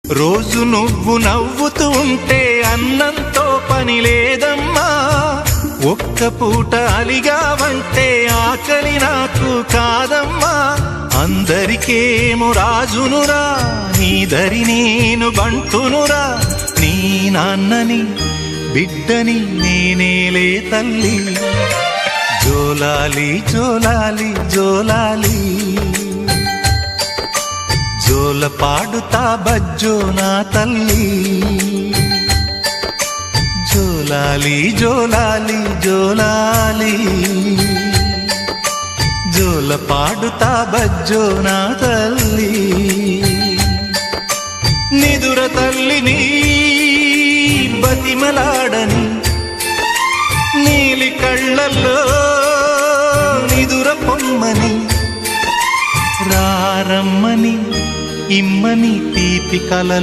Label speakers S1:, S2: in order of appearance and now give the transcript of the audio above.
S1: రోజు నువ్వు నవ్వుతూ ఉంటే అన్నంతో పని లేదమ్మా. ఒక్క పూట అలిగావంటే ఆకలి నాకు కాదమ్మా. అందరికేమో రాజునురా, నీ దరి నేను బంటునురా. నీ నాన్నని బిడ్డని నేనేలే తల్లి. జోలాలి జోలాలి జోలాలి, జోల పాడుతా బజ్జో నా తల్లి. జోలాలి జోలాలి జోలాలి, జోల పాడుతా బజ్జో నా తల్లి. నిదుర తల్లిని బతిమలాడని, నీలి కళ్ళల్లో నిదుర పొమ్మని, రారమ్మని ఇమ్మని తీపి కల